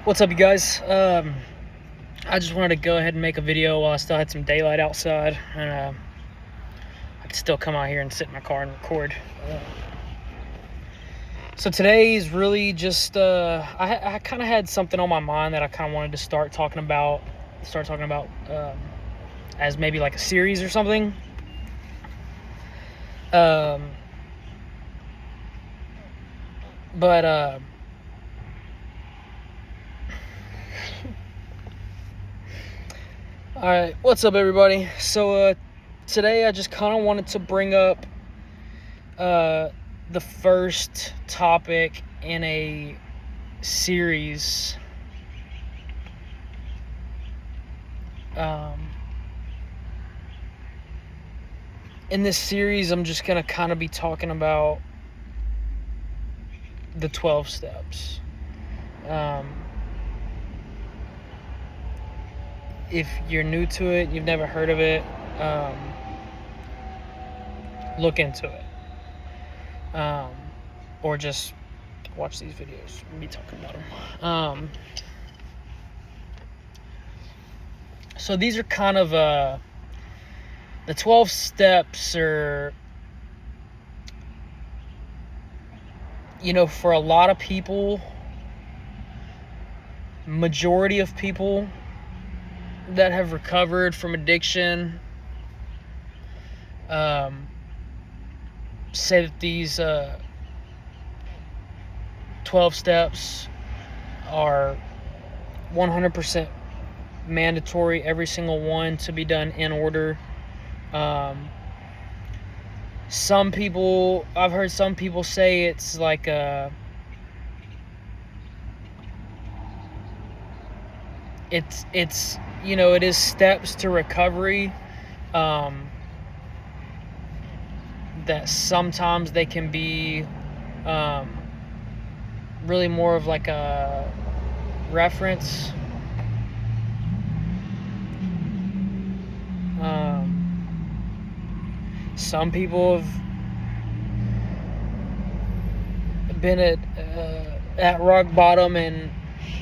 What's up, you guys? I just wanted to go ahead and make a video while I still had some daylight outside, and I could still come out here and sit in my car and record. So today is really just I kind of had something on my mind that I kind of wanted to start talking about as maybe like a series or something. But all right, what's up, everybody? So today I just kind of wanted to bring up the first topic in a series. In this series, I'm just going to kind of be talking about the 12 steps. If you're new to it, you've never heard of it, look into it. Or just watch these videos and be talking about them. So these are kind of the 12 steps are, for a lot of people, majority of people that have recovered from addiction say that these 12 steps are 100% mandatory, every single one to be done in order. I've heard some people say it's like it is steps to recovery, that sometimes they can be really more of like a reference. Some people have been at rock bottom and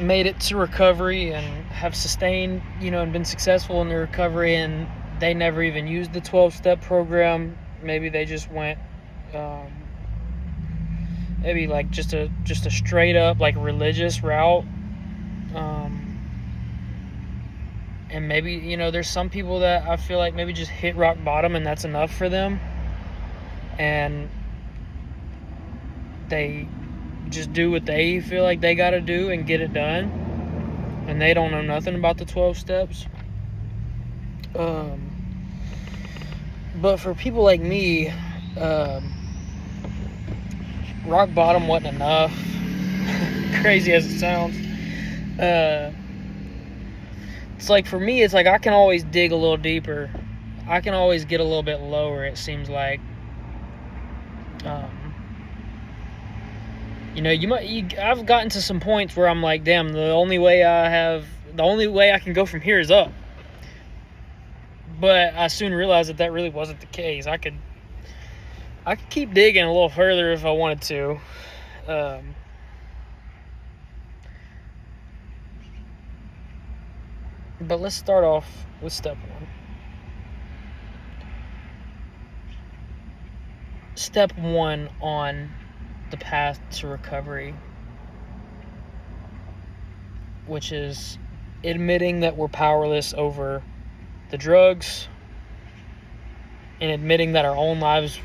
made it to recovery and have sustained, and been successful in their recovery, and they never even used the 12-step program. Maybe they just went maybe like just a straight up like religious route. And maybe, there's some people that I feel like maybe just hit rock bottom and that's enough for them. And they just do what they feel like they got to do and get it done. And they don't know nothing about the 12 steps. But for people like me, rock bottom wasn't enough. Crazy as it sounds. It's like, for me, it's like I can always dig a little deeper. I can always get a little bit lower, it seems like. I've gotten to some points where I'm like, damn, the only way I can go from here is up. But I soon realized that really wasn't the case. I could keep digging a little further if I wanted to. But let's start off with step one. Step one on the path to recovery, which is admitting that we're powerless over the drugs and admitting that our own lives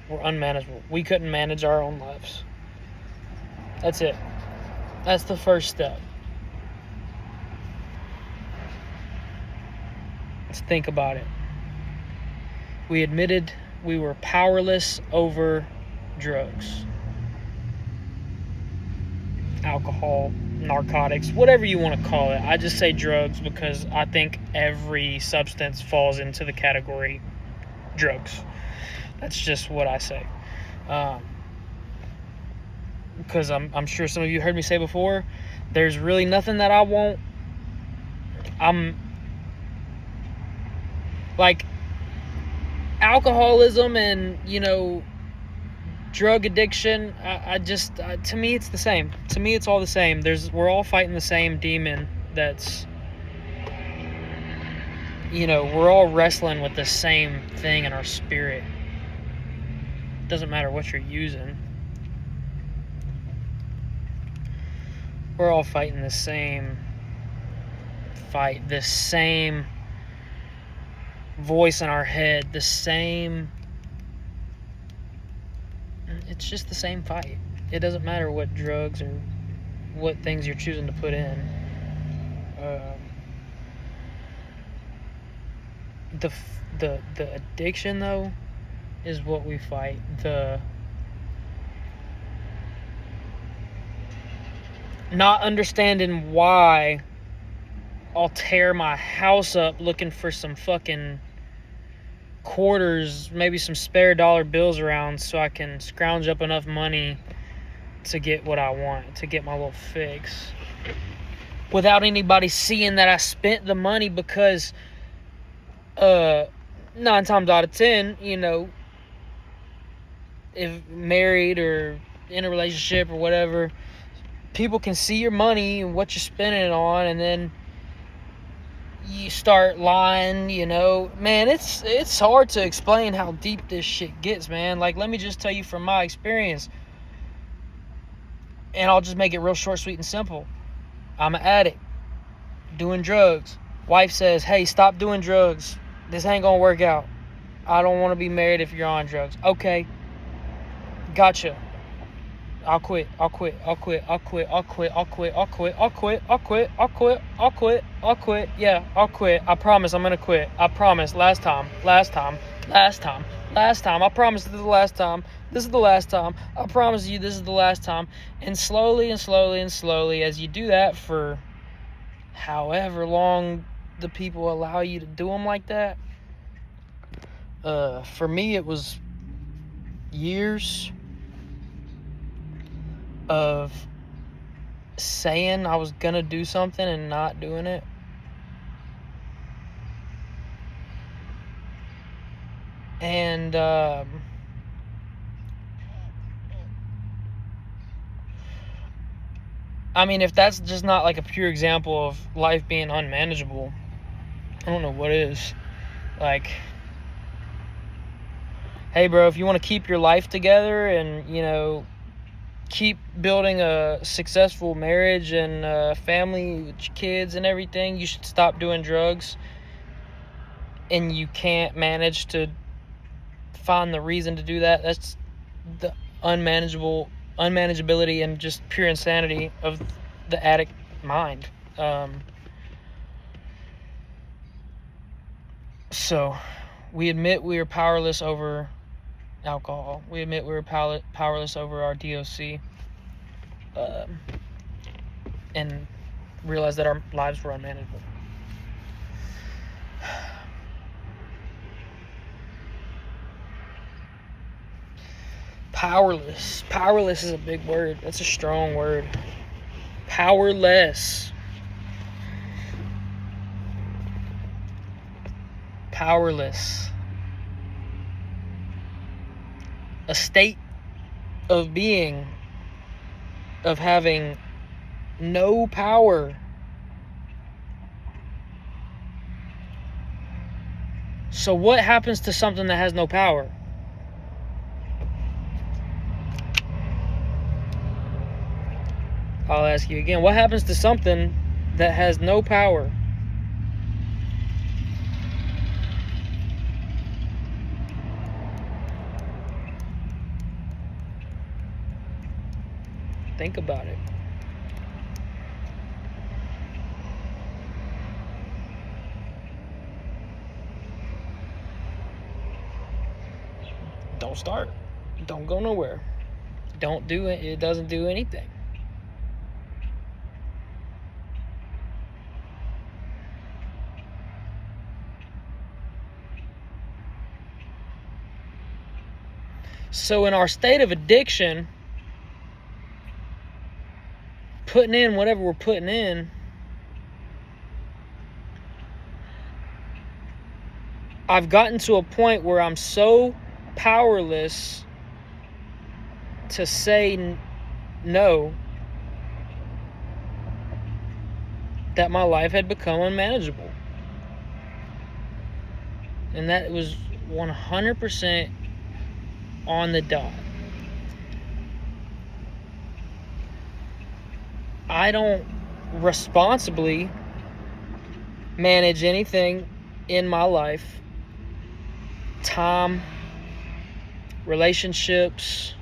were unmanageable. We couldn't manage our own lives. That's it. That's the first step. Let's think about it. We admitted we were powerless over drugs, alcohol, narcotics, whatever you want to call it. I just say drugs because I think every substance falls into the category drugs. That's just what I say. Because I'm sure some of you heard me say before, there's really nothing that I won't. Like alcoholism and drug addiction, to me it's the same. To me it's all the same. We're all fighting the same demon that's, we're all wrestling with the same thing in our spirit. It doesn't matter what you're using. We're all fighting the same fight, the same voice in our head, the same. It's just the same fight. It doesn't matter what drugs or what things you're choosing to put in. The addiction, though, is what we fight. The not understanding why I'll tear my house up looking for some fucking quarters, maybe some spare dollar bills around so I can scrounge up enough money to get what I want, to get my little fix, without anybody seeing that I spent the money, because 9 times out of 10, if married or in a relationship or whatever, people can see your money and what you're spending it on, and then you start lying. Man, it's hard to explain how deep this shit gets, man. Like, let me just tell you from my experience, and I'll just make it real short, sweet, and simple. I'm an addict, doing drugs. Wife says, hey, stop doing drugs. This ain't gonna work out. I don't want to be married if you're on drugs. Okay, gotcha. I'll quit. Yeah, I'll quit. I promise I'm gonna quit. I promise. Last time. I promise this is the last time. This is the last time. I promise you this is the last time. And slowly, as you do that for however long the people allow you to do them like that. For me, it was years of saying I was gonna do something and not doing it. And I mean, if that's just not like a pure example of life being unmanageable, I don't know what is. Like, hey bro, if you want to keep your life together and keep building a successful marriage and family with your kids and everything, you should stop doing drugs. And you can't manage to find the reason to do that. That's the unmanageability and just pure insanity of the addict mind. So we admit we are powerless over alcohol. We admit we're powerless over our DOC, and realize that our lives were unmanageable. Powerless is a big word. That's a strong word. Powerless. A state of being, of having no power. So what happens to something that has no power? I'll ask you again. What happens to something that has no power? Think about it. Don't start. Don't go nowhere. Don't do it. It doesn't do anything. So in our state of addiction, putting in whatever we're putting in, I've gotten to a point where I'm so powerless to say no that my life had become unmanageable. And that was 100% on the dot. I don't responsibly manage anything in my life. Time, relationships.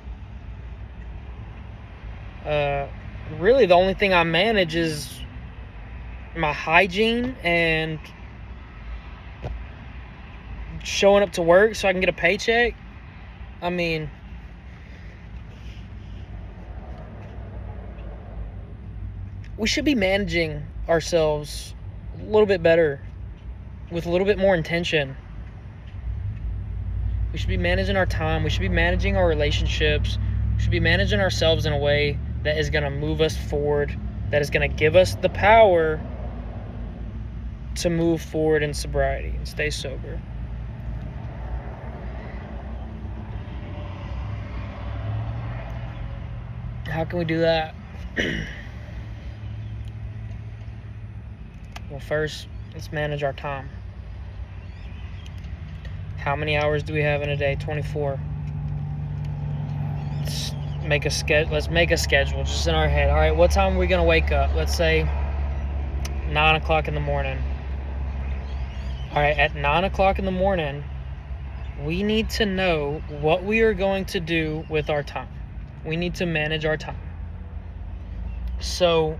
Really the only thing I manage is my hygiene and showing up to work so I can get a paycheck. I mean, we should be managing ourselves a little bit better, with a little bit more intention. We should be managing our time. We should be managing our relationships. We should be managing ourselves in a way that is going to move us forward, that is going to give us the power to move forward in sobriety and stay sober. How can we do that? Well, first, let's manage our time. How many hours do we have in a day? 24. Let's make a schedule just in our head. All right, what time are we going to wake up? Let's say 9 o'clock in the morning. All right, at 9 o'clock in the morning, we need to know what we are going to do with our time. We need to manage our time. So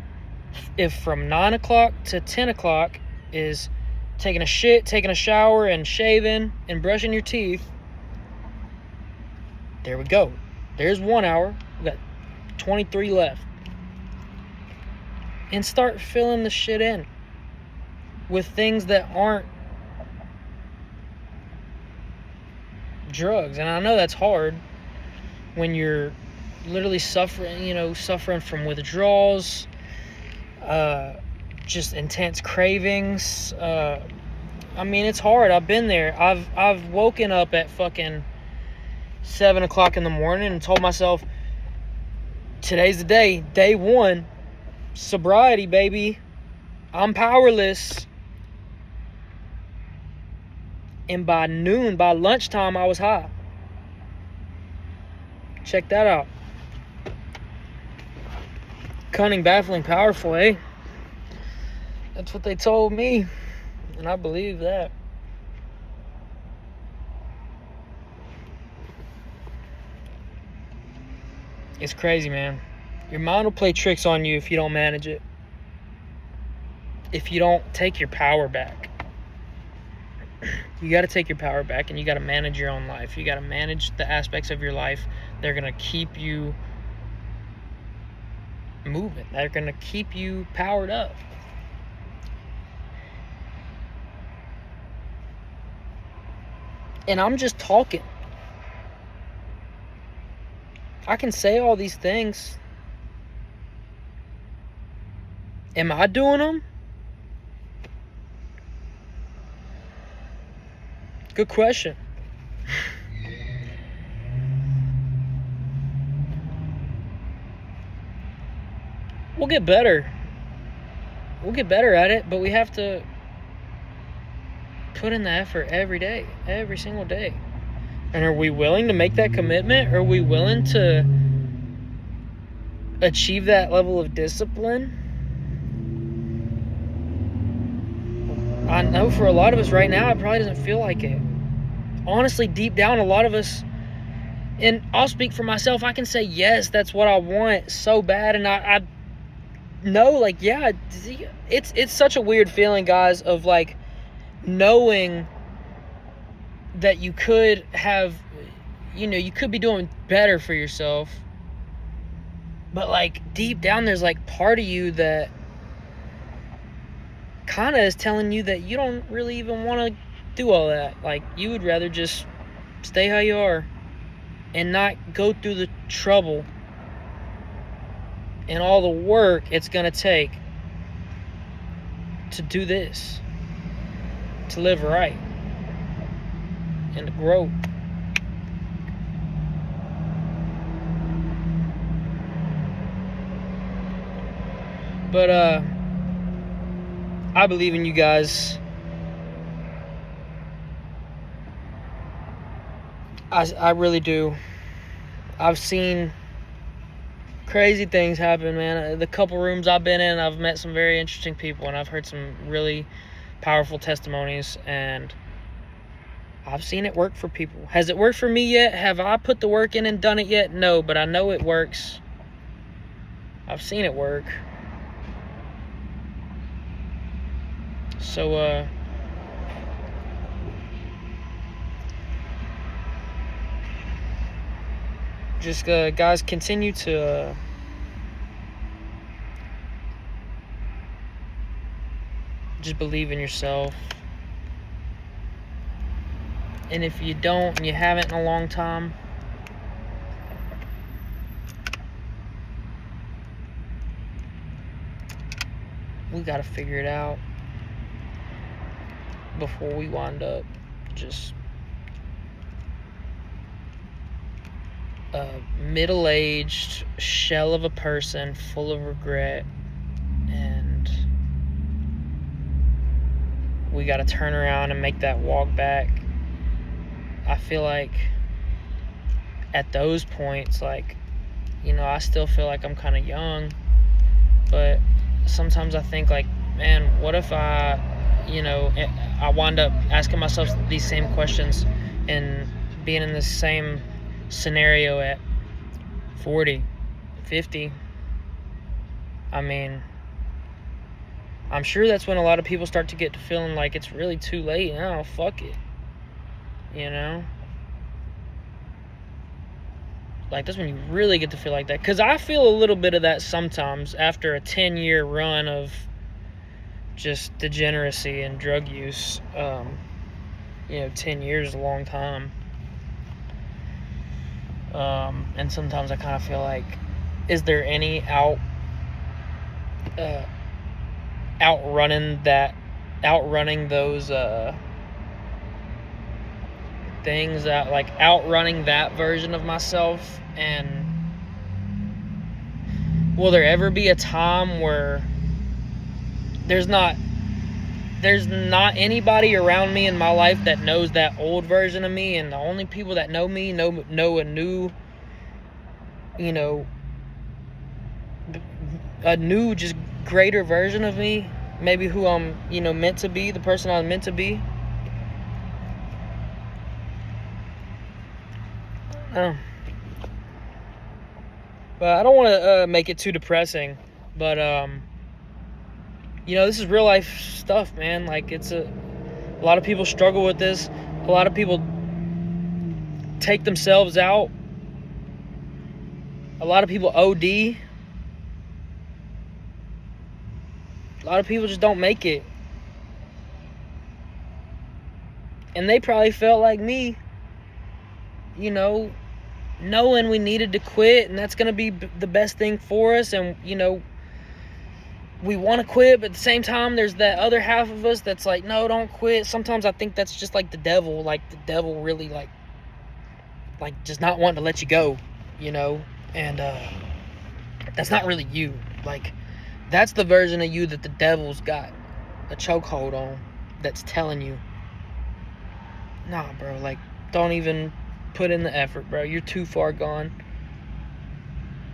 if from 9 o'clock to 10 o'clock is taking a shit, taking a shower, and shaving and brushing your teeth, there we go. There's 1 hour. We got 23 left. And start filling the shit in with things that aren't drugs. And I know that's hard when you're literally suffering from withdrawals, just intense cravings. I mean, it's hard. I've been there. I've woken up at fucking 7 o'clock in the morning and told myself, today's the day one, sobriety, baby. I'm powerless. And by noon, by lunchtime, I was high. Check that out. Cunning, baffling, powerful, eh? That's what they told me. And I believe that. It's crazy, man. Your mind will play tricks on you if you don't manage it. If you don't take your power back. You got to take your power back, and you got to manage your own life. You got to manage the aspects of your life that are going to keep you moving. That are going to keep you powered up. And I'm just talking. I can say all these things. Am I doing them? Good question. We'll get better. We'll get better at it, but we have to put in the effort every day, every single day. And are we willing to make that commitment? Are we willing to achieve that level of discipline? I know for a lot of us right now, it probably doesn't feel like it. Honestly, deep down, a lot of us, and I'll speak for myself, I can say, yes, that's what I want so bad. And I know, like, yeah, it's such a weird feeling, guys, of like knowing that you could have, you could be doing better for yourself. But like deep down, there's like part of you that kind of is telling you that you don't really even want to do all that. Like, you would rather just stay how you are and not go through the trouble and all the work it's going to take to do this, to live right and to grow. But I believe in you guys. I really do. I've seen crazy things happen, man. The couple rooms I've been in, I've met some very interesting people, and I've heard some really powerful testimonies, and I've seen it work for people. Has it worked for me yet? Have I put the work in and done it yet? No, but I know it works. I've seen it work. So, just, guys, continue to, just believe in yourself. And if you don't, and you haven't in a long time, we got to figure it out before we wind up just a middle-aged shell of a person full of regret, and we got to turn around and make that walk back. I feel like at those points, like, I still feel like I'm kind of young, but sometimes I think, like, man, what if I wind up asking myself these same questions and being in the same scenario at 40, 50. I mean, I'm sure that's when a lot of people start to get to feeling like it's really too late. Oh, fuck it. Like, that's when you really get to feel like that. Because I feel a little bit of that sometimes after a 10-year run of just degeneracy and drug use. 10 years is a long time. And sometimes I kind of feel like, is there any outrunning those things, that, like, outrunning that version of myself? And will there ever be a time where there's not anybody around me in my life that knows that old version of me, and the only people that know me know a new, just greater version of me, maybe who I'm, meant to be, the person I was meant to be? But I don't want to make it too depressing, but this is real life stuff, man. Like, a lot of people struggle with this. A lot of people take themselves out. A lot of people OD. A lot of people just don't make it. And they probably felt like me, knowing we needed to quit, and that's going to be the best thing for us. And, we want to quit, but at the same time, there's that other half of us that's like, no, don't quit. Sometimes I think that's just like the devil really, like just not wanting to let you go, and that's not really you. Like, that's the version of you that the devil's got a chokehold on, that's telling you, nah, bro, like, don't even put in the effort, bro. You're too far gone.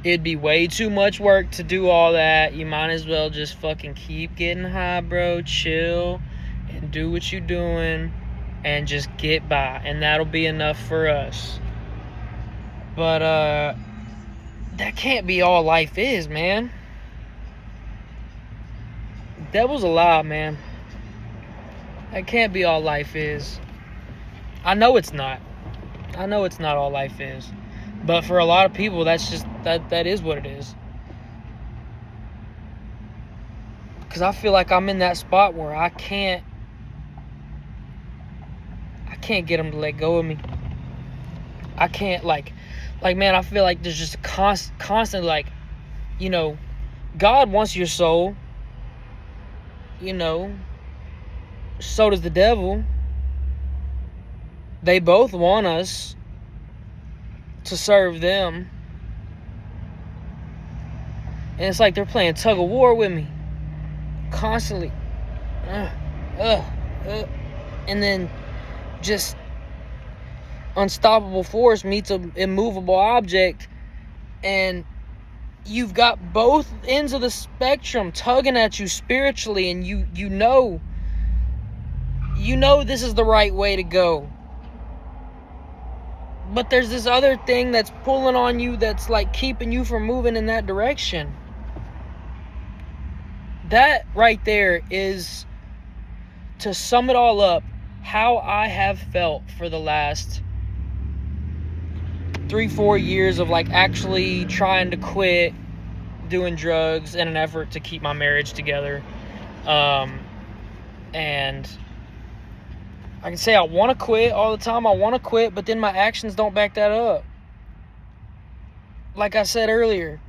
It'd be way too much work to do all that. You might as well just fucking keep getting high, bro. Chill and do what you're doing and just get by, and that'll be enough for us. But that can't be all life is, man. Devil's a lie, man. That can't be all life is. I know it's not. I know it's not all life is. But for a lot of people, that's just, that is what it is. Because I feel like I'm in that spot where I can't get them to let go of me. I can't, like, man, I feel like there's just a constant, like, God wants your soul. So does the devil. They both want us to serve them. And it's like they're playing tug of war with me constantly. And then just unstoppable force meets an immovable object, and you've got both ends of the spectrum tugging at you spiritually, and you know this is the right way to go. But there's this other thing that's pulling on you, that's like keeping you from moving in that direction. That right there is, to sum it all up, how I have felt for the last 3-4 years of like actually trying to quit doing drugs in an effort to keep my marriage together. And I can say I want to quit all the time. I want to quit, but then my actions don't back that up. Like I said earlier,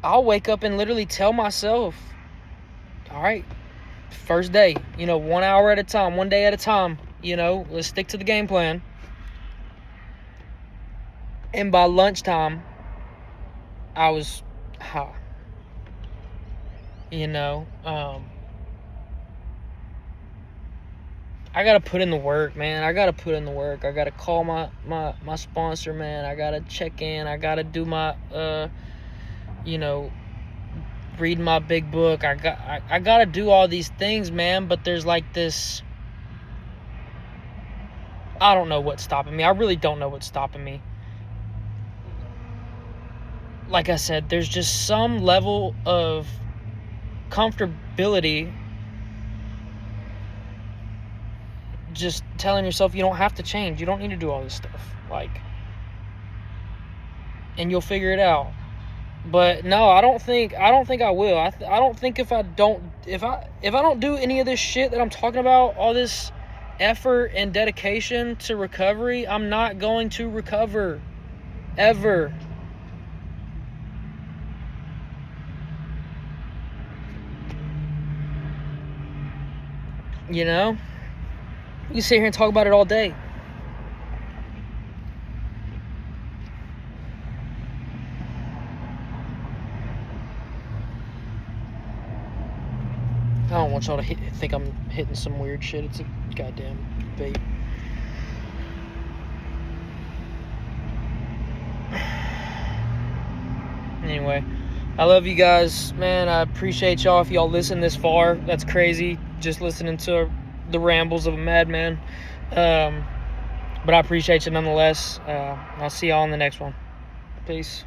I'll wake up and literally tell myself, all right, first day, 1 hour at a time, 1 day at a time, let's stick to the game plan. And by lunchtime, I was high. I gotta put in the work, man. I gotta put in the work. I gotta call my sponsor, man. I gotta check in. I gotta do my read my big book. I gotta do all these things, man. But there's like this, I don't know what's stopping me. I really don't know what's stopping me. Like I said, there's just some level of comfortability just telling yourself you don't have to change. You don't need to do all this stuff. And you'll figure it out. But no, I don't think I will. I don't think if I don't do any of this shit that I'm talking about, all this effort and dedication to recovery, I'm not going to recover ever. You can sit here and talk about it all day. I don't want y'all to think I'm hitting some weird shit. It's a goddamn vape. Anyway, I love you guys, man. I appreciate y'all. If y'all listen this far, that's crazy. Just listening to the rambles of a madman. But I appreciate you nonetheless. I'll see y'all in the next one. Peace.